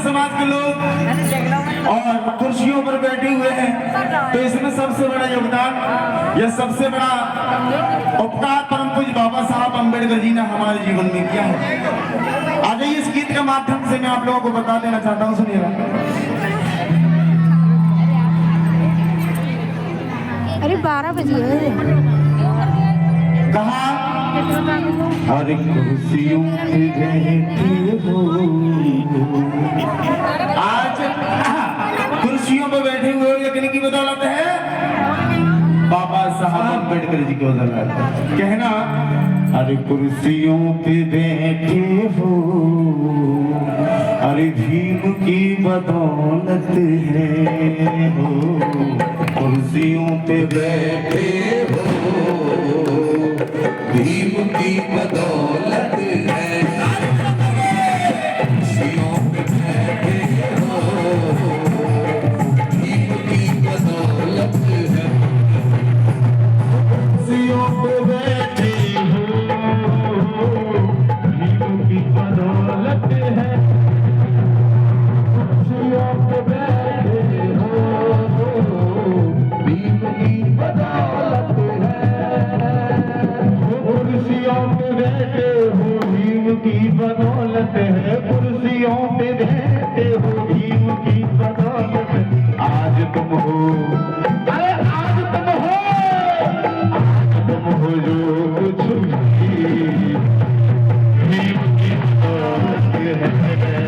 समाज के लोग और कुर्सियों पर बैठे हुए हैं, तो इसमें सबसे बड़ा योगदान या सबसे बड़ा उपकार परम पूज्य बाबा साहब अम्बेडकर जी ने हमारे जीवन में किया है। आज इस गीत के माध्यम से मैं आप लोगों को बता देना चाहता हूँ, सुनिएगा। अरे 12 बजे कहा अरे कुर्सियों पे बैठे हो, आज कुर्सियों पे बैठे हुए हो, लेकिन की बदौलत है बाबा साहब अम्बेडकर जी की बदौलत। कहना अरे कुर्सियों पे बैठे हो, अरे भीम की बदौलत है हो, कुर्सियों पे बैठे हो, भीम की बदौलत है, कुर्सियों पे बैठे हो, भीम की बदौलत है, कुर्सियों पे बैठे हो, भीम की बदौलत है, कुर्सियों पे बैठे हो, भीम की बदौलत है, कुर्सियों पे बैठे हो, भीम की बदौलत है, कुर्सियों पे बैठे हो, भीम की बदौलत है। आज तुम हो, अरे आज तुम हो, आज तुम हो जो कुछ भी भीम की बदौलत है।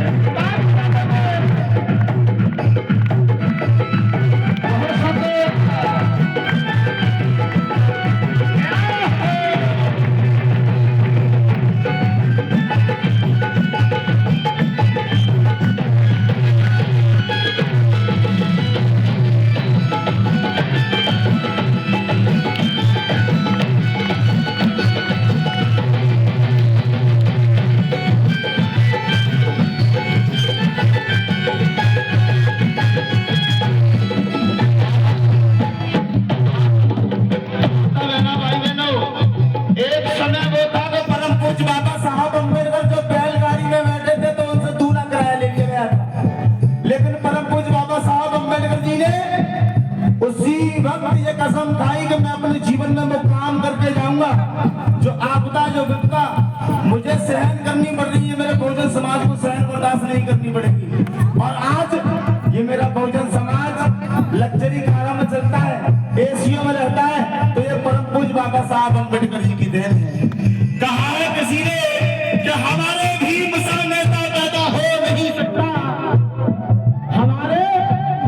ये कसम खाई कि मैं अपने जीवन में वो काम करके जाऊंगा जो आपदा जो विपदा मुझे सहन करनी पड़ रही है, मेरे बहुजन समाज को सहन बर्दाश्त नहीं करनी पड़ेगी। और आज ये मेरा बहुजन समाज लग्जरी कारों में चलता है, एसीओ में रहता है, तो ये परम पूज्य बाबा साहब अम्बेडकर जी की देन है। कहा है किसी ने कि हमारे भीम सा नेता पैदा हो नहीं सकता, हमारे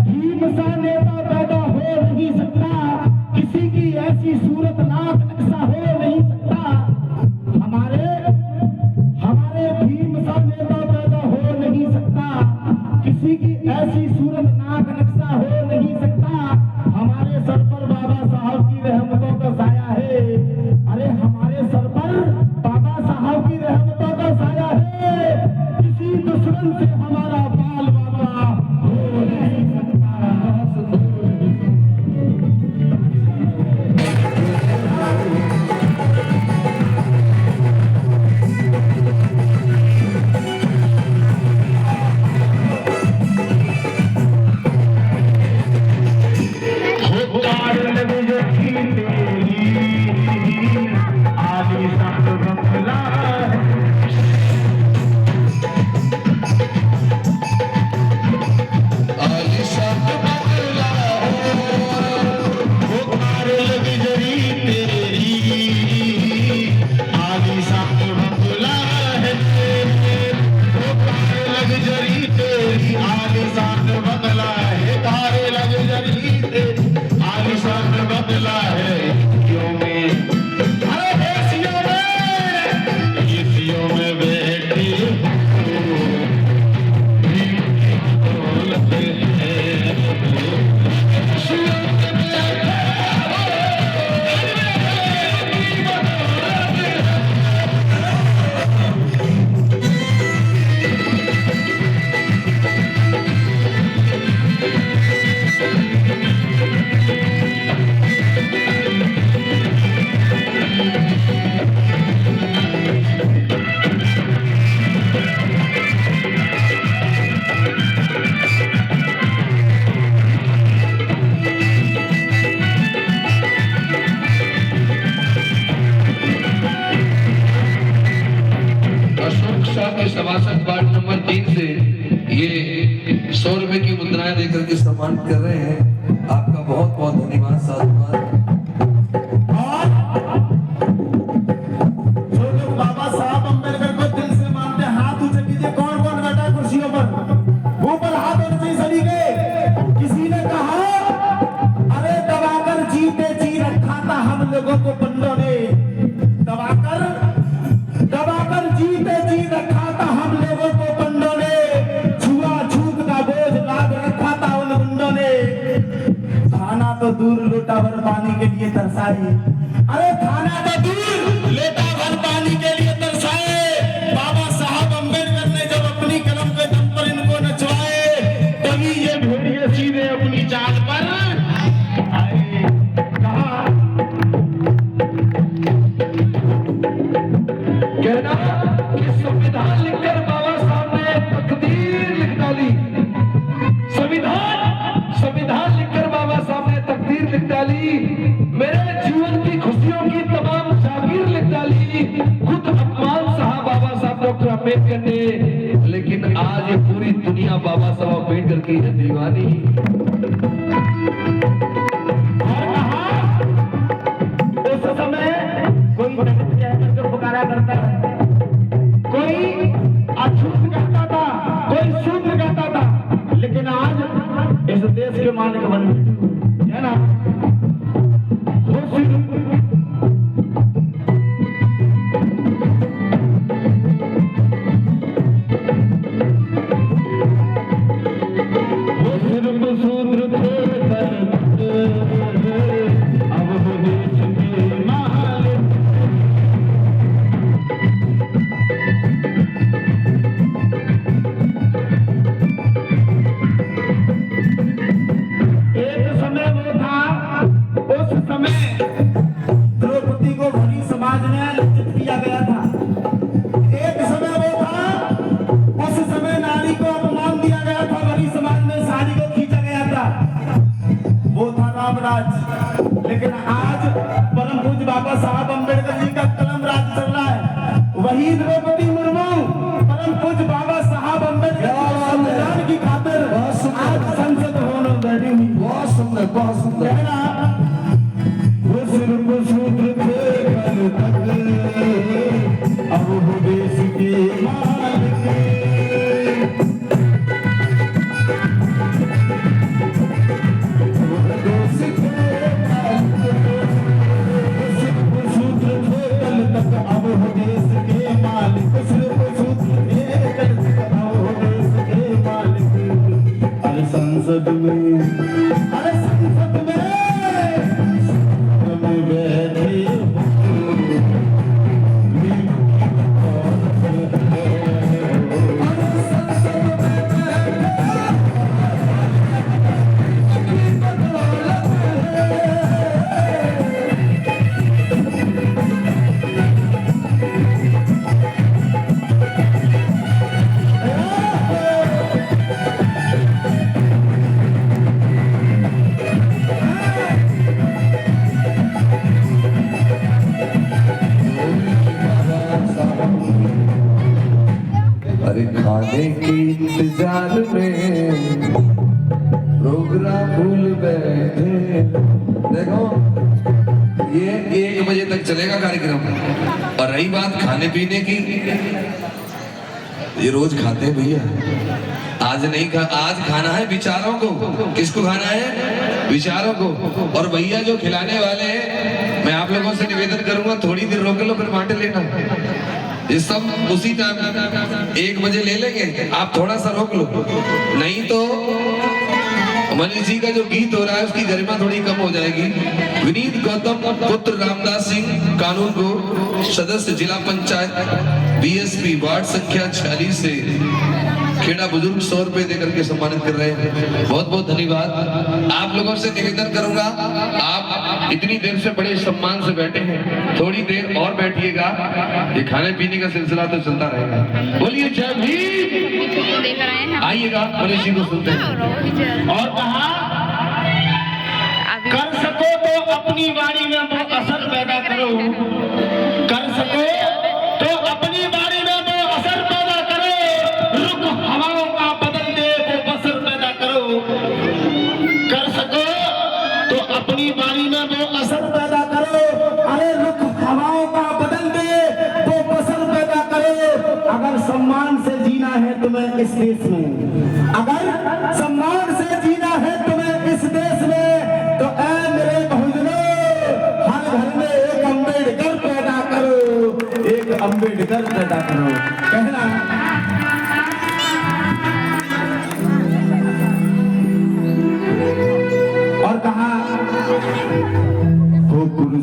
भीम सा नेता पैदा हो नहीं सकता, किसी की ऐसी सूरत नाक नक्शा हो नहीं सकता, हमारे भीम सा नेता पैदा हो नहीं सकता, किसी की ऐसी सूरत नाक नक्शा हो नहीं सकता, हमारे सर पर बाबा साहब की रहमतों का साया है, अरे हमारे सर पर बाबा रुपए की मुद्राएं देकर के सम्मान कर रहे हैं। आपका बहुत बहुत धन्यवाद, साधुवाद। और जो लोग बाबा साहब अम्बेडकर को दिल से मानते हैं, हाथ ऊंचे कीजिए। कौन कौन बैठा है कुर्सियों पर? ऊपर हाथ होने चाहिए सभी के। किसी ने कहा अरे दबाकर जीते जी रखा था हम लोगों को बंदों ने, दबाकर जीते जी रखा था हम लोगों को बंदों ने, छुआ छूत का बोझ लाद रखा था उन गुंडों ने। खाना तो दूर लोटा भर पानी के लिए तरसाए, अरे खाना तो दूर लोटा भर पानी के लिए तरसाए। बाबा साहब अम्बेडकर ने जब अपनी कलम के दम पर इनको नचवाए, तभी ये भेड़िए सीधे अपनी चाल पर आए। कहा कहना कि संविधान लिखकर बाबा साहब ने तकदीर लिख डाली। संविधान लिखकर बाबा साहब ने तकदीर लिख डाली। मेरे जीवन की खुशियों की तमाम जागीर लिख डाली। खुद अपमान सहा बाबा साहब डॉक्टर अम्बेडकर ने, लेकिन आज ये पूरी दुनिया बाबा साहब अम्बेडकर की है दीवानी। उस समय कोई जगत के अंदर को पुकारा करता है, कोई अछूत कहता था, कोई शूद्र कहता था, लेकिन आज इस देश के मालिक बन गए है ना। शूद्र थे अब वो देश के मालिक। एक समय वो था, उस समय द्रौपदी को भरी समाज में लज्जित किया गया था। एक समय वो था, उस समय नारी को अपमान दिया गया था, भरी समाज में साड़ी को खींचा गया था। वो था रामराज। लेकिन आज परम पूज्य बाबा साहब अम्बेडकर जी का कलम राज चल रहा है। वही द्रौपदी मुर्मू परम पूज्य बाबा साहब अम्बेडकर संविधान की खातिर आज संसद भवन में बैठी हुई। बहुत सुंदर, बहुत सुंदर। कहना वो सिर्फ शूद्र थे कल तक, अब वो देश के मालिक। संसद में, अरे संसद में बैठे अरे खाने के इंतजार में प्रोग्राम भूल बैठे। देखो ये 1 बजे तक चलेगा कार्यक्रम। और रही बात खाने पीने की, ये रोज खाते हैं भैया, आज नहीं आज खाना है विचारों को। किसको खाना है? विचारों को। और भैया जो खिलाने वाले हैं, मैं आप लोगों से निवेदन करूंगा थोड़ी देर रोक लो, फिर बांट लेना। ये सब उसी टाइम 1 बजे ले लेंगे, आप थोड़ा सा रोक लो, नहीं तो मनीष जी का जो गीत हो रहा है उसकी गरिमा थोड़ी कम हो जाएगी। विनीत गौतम पुत्र रामदास सिंह कानून को सदस्य जिला पंचायत बीएसपी वार्ड संख्या 46 से खेड़ा बुजुर्ग 100 रुपए देकर के सम्मानित कर रहे हैं। बहुत बहुत धन्यवाद। आप लोगों से निवेदन करूंगा, आप इतनी देर से बड़े सम्मान से बैठे हैं, थोड़ी देर और बैठिएगा, ये खाने पीने का सिलसिला तो चलता रहेगा। बोलिए जय भीम। आइएगा मनीष जी को सुनते हैं। और कहा कर सको तो अपनी वाणी में वो असर पैदा करो, कर सको तो अपनी वाणी में वो असर पैदा करो, रुख हवाओं का बदल दे वो बसर पैदा करो।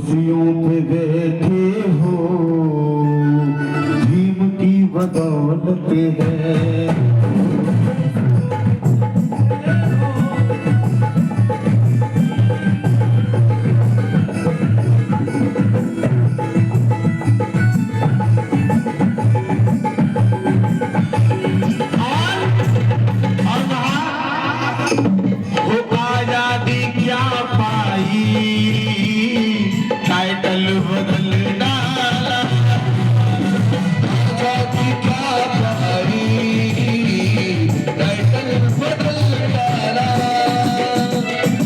कुर्सियों पे बैठे हो भीम की बदौलत है। टाइटल बदल डाला, आजादी क्या पाई, टाइटल बदल डाला,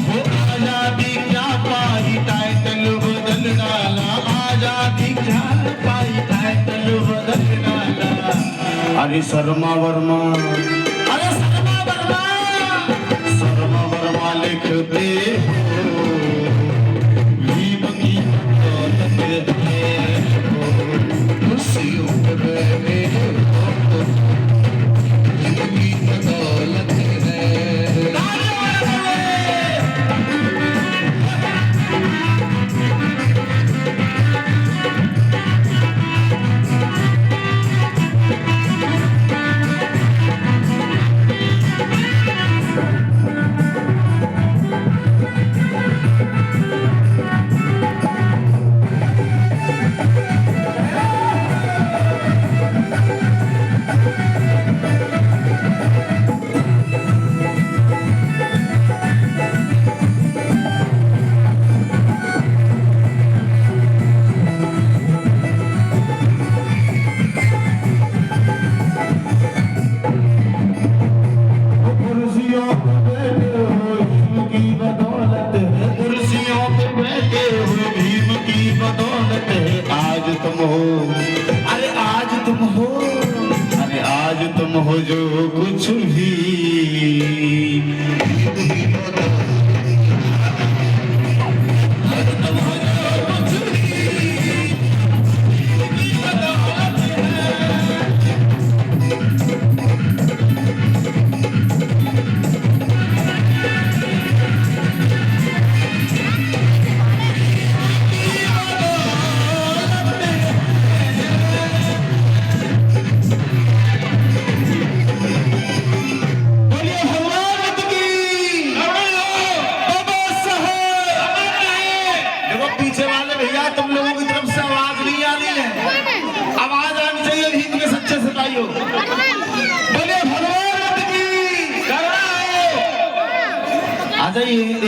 वो आजादी क्या पाई, टाइटल बदल डाला, आजादी क्या पाई, टाइटल बदल डाला। अरे शर्मा वर्मा, अरे शर्मा वर्मा, शर्मा वर्मा लिखते हो जो कुछ भी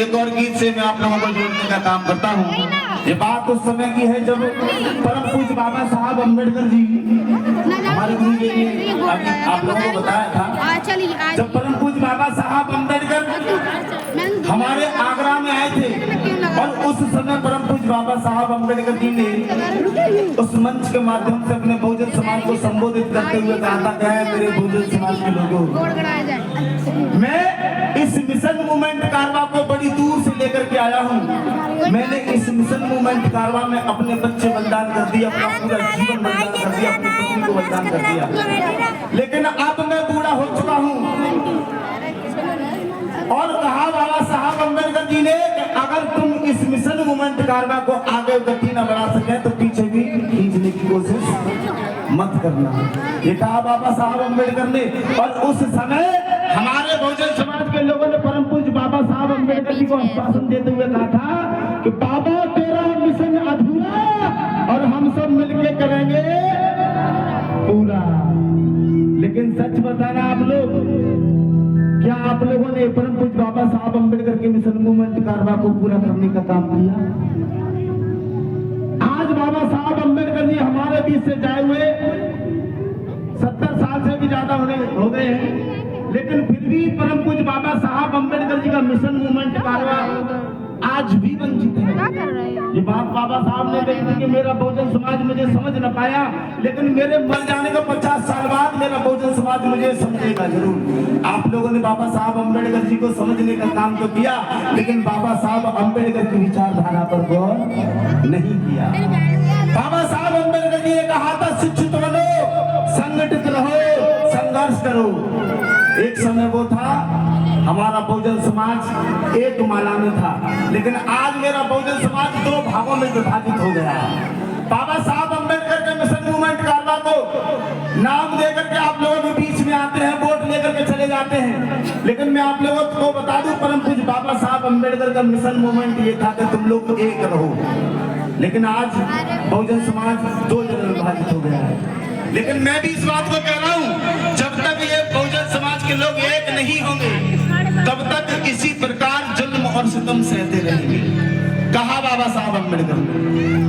एक और गीत से मैं आप लोगों को जोड़ने का काम करता हूँ। ये बात उस समय की है जब परम पूज्य बाबा साहब अम्बेडकर जी हमारे गुरु जी ने आप लोगों को बताया था, जब परम पूज्य बाबा साहब अम्बेडकर हमारे आगरा में आए थे और उस समय परम पूज्य बाबा साहब अम्बेडकर जी ने उस मंच के माध्यम से अपने बहुजन समाज को संबोधित करते हुए कहा था, क्या है मेरे बहुजन समाज के लोगों, मैं इस मिशन मूवमेंट कारवा को बड़ी दूर से लेकर के आया हूँ। मैंने इस मिशन मूवमेंट कारवा में अपने बच्चे बलिदान कर दिए, अपना पूरा जीवन बलिदान कर दिया, अपनी पत्नी को बलिदान कर दिया, लेकिन अब मैं बूढ़ा हो चुका हूँ। और कहा बाबा साहब अम्बेडकर जी ने अगर तुम इस मिशन मूवमेंट कारवा को आगे गति न बढ़ा सके तो पीछे भी खींचने की कोशिश मत करना, ये कहा बाबा साहब अम्बेडकर ने। और उस समय हमारे बहुजन समाज के लोगों ने परम पूज्य बाबा साहब अम्बेडकर जी को आश्वासन देते हुए कहा था कि बाबा तेरा मिशन अधूरा और हम सब मिलके करेंगे पूरा। लेकिन सच बताना आप लोग, क्या आप लोगों ने परम पूज्य बाबा साहब अम्बेडकर के मिशन मूवमेंट कारवा को पूरा करने का काम किया? आज बाबा साहब अम्बेडकर जी हमारे बीच से जाए हुए 70 साल से भी ज्यादा हो गए हैं, लेकिन फिर भी परम पूज्य बाबा साहब अम्बेडकर जी का मिशन मूवमेंट कारवा आज भी वंचित है। ये बात बाबा साहब ने कही थी कि मेरा बहुजन समाज मुझे समझ न पाया, लेकिन मेरे मर जाने के 50 साल बाद मेरा बहुजन समाज मुझे समझेगा जरूर। आप लोगों ने बाबा साहब अम्बेडकर जी को समझने का काम तो किया, लेकिन बाबा साहब अम्बेडकर की विचारधारा पर गौर नहीं किया। बाबा साहब अम्बेडकर जी ने कहा था शिक्षित बनो, संगठित रहो, संघर्ष करो। एक समय वो था हमारा बहुजन समाज एक माला में था, लेकिन आज मेरा बहुजन समाज दो भागों में विभाजित हो गया है। बाबा साहब अम्बेडकर के मिशन मूवमेंट कारवा को नाम देकर के आप लोगों के बीच में आते हैं, वोट लेकर के चले जाते हैं, लेकिन मैं आप लोगों को बता दूं परम पूज्य बाबा साहब अम्बेडकर का मिशन मूवमेंट ये था कि तुम लोग एक रहो, लेकिन आज बहुजन समाज दो जगह विभाजित हो गया है। लेकिन मैं भी इस बात को कह रहा हूं, जब तक ये बहुजन समाज के लोग एक नहीं होंगे तब तक इसी प्रकार जुल्म और सितम सहते रहेंगे, कहा बाबा साहब अम्बेडकर ने।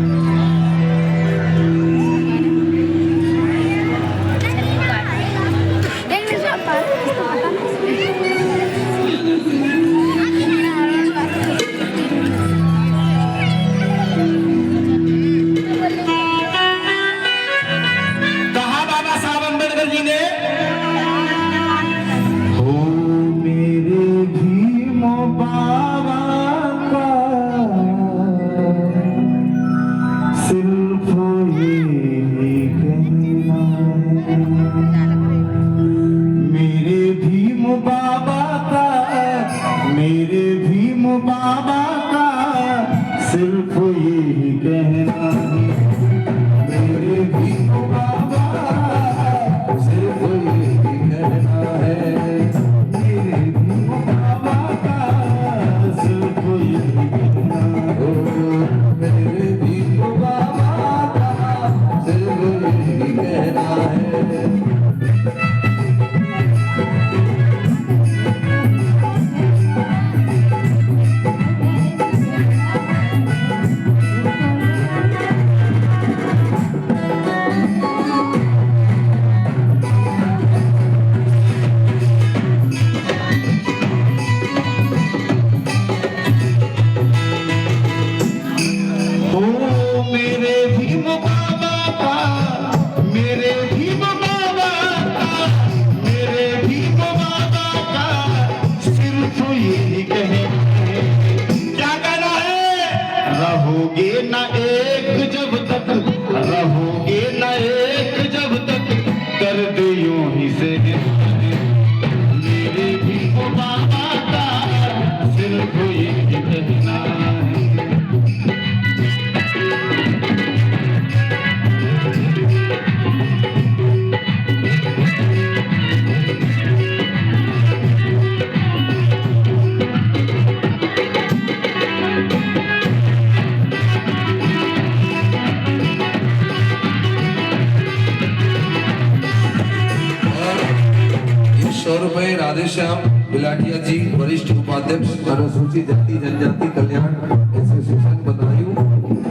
राधेश्याम बिलाटिया जी, वरिष्ठ उपाध्यक्ष अनुसूचित जाति जनजाति कल्याण एसोसिएशन बदायूं,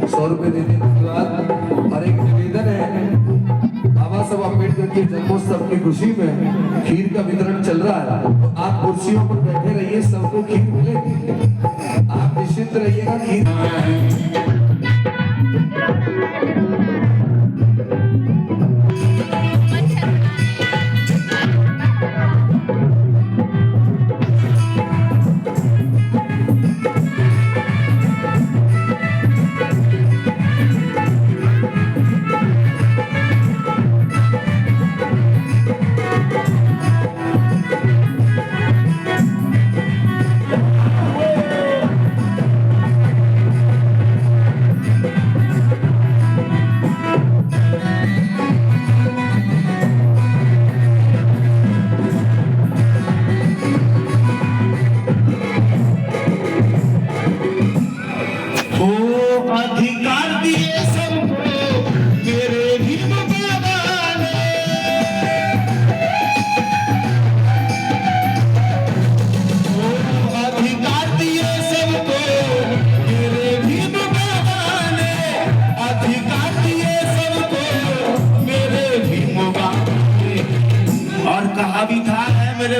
100 रुपए देने के बाद। और एक निवेदन है, बाबा साहब अम्बेडकर के जन्मोत्सव की खुशी में खीर का वितरण चल रहा है, तो आप कुर्सियों पर बैठे रहिए, सबको खीर मिलेगी, आप निश्चिंत रहिएगा। खीर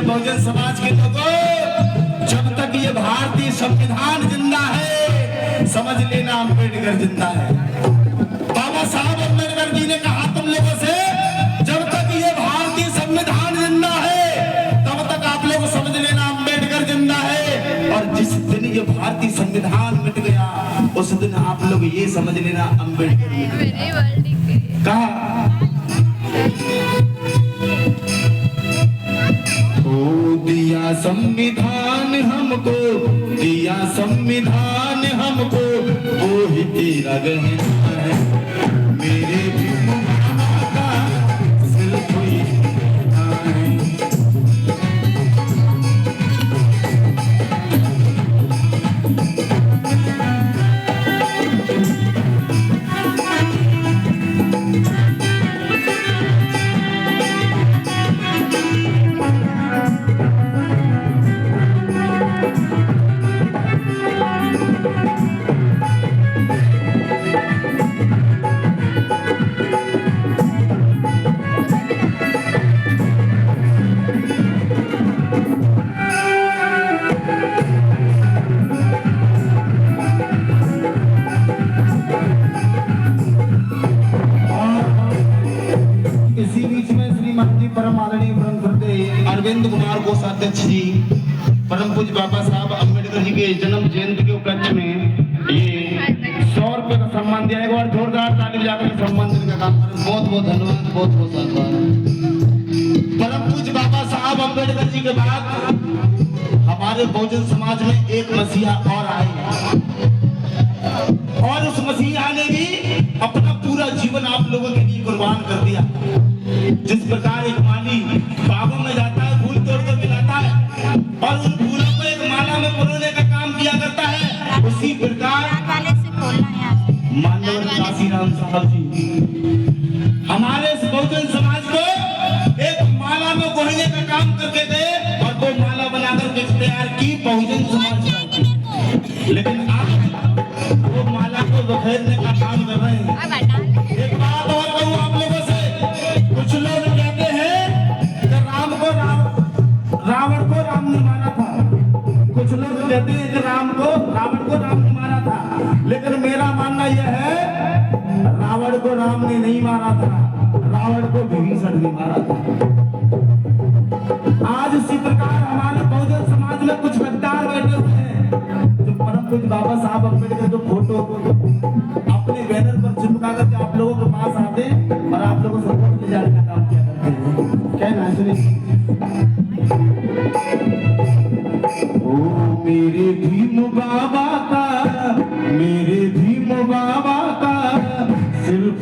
बहुजन समाज के लोगों, जब तक ये भारतीय संविधान जिंदा है, समझ लेना अम्बेडकर जिंदा है। बाबा साहब अम्बेडकर जी ने कहा तुम लोगों से, जब तक ये भारतीय संविधान जिंदा है तब तक आप लोग समझ लेना अम्बेडकर जिंदा है, और जिस दिन ये भारतीय संविधान मिट गया उस दिन आप लोग ये समझ लेना अम्बेडकर कहा। दिया संविधान हमको दिया संविधान हमको, वो ही तेरा गहना है। मेरे भीम बाबा का सिर्फ ये गहना है। इसी बीच में श्रीमती परम आदरणीय परम श्रद्धेय अरविंद कुमार कोषाध्यक्ष जी परम पूज्य बाबा साहब अम्बेडकर जी के जन्म जयंती के उपलक्ष्य में ये 100 रुपए का सम्मान दिया। एक बार जोरदार ताली बजाकर सम्मान देने का काम करें। बहुत बहुत धन्यवाद, बहुत बहुत धन्यवाद। परम पूज्य बाबा साहब अम्बेडकर जी के बाद हमारे बहुजन समाज में एक मसीहा और आए, और उस मसीहा ने भी अपना पूरा जीवन आप लोगों के लिए कुर्बान कर दिया। जिस प्रकार एक माली बागों में जाता है, फूल तोड़ कर मिलाता है और उन फूलों को एक माला में पिरोने का काम किया करता है, उसी प्रकार मानव काशीराम साहब जी हमारे इस बहुजन समाज को एक माला में गोहने का काम करके गए और वो माला बनाकर के तैयार की बहुजन समाज। लेकिन आप वो माला को बखेरने का काम कर रहे हैं। एक बात और कहूँ आप लोगों से, कुछ लोग कहते हैं कि रावण को राम ने मारा था, कुछ लोग कहते हैं कि रावण को राम ने मारा था, लेकिन मेरा मानना यह है रावण को राम ने नहीं मारा था, रावण को विभीषण ने मारा था। आज इसी प्रकार हमारे बहुजन समाज में कुछ गद्दार बैठे हुए हैं जो परम पूज्य बाबा साहब अम्बेडकर जो फोटो अपने बैनर पर चिपका करके आप लोगों के पास आते और आप लोगों से वोट ले जाने का काम किया करते हैं। क्या ना सुनिए, ओ मेरे भीम बाबा का, मेरे भीम बाबा का सिर्फ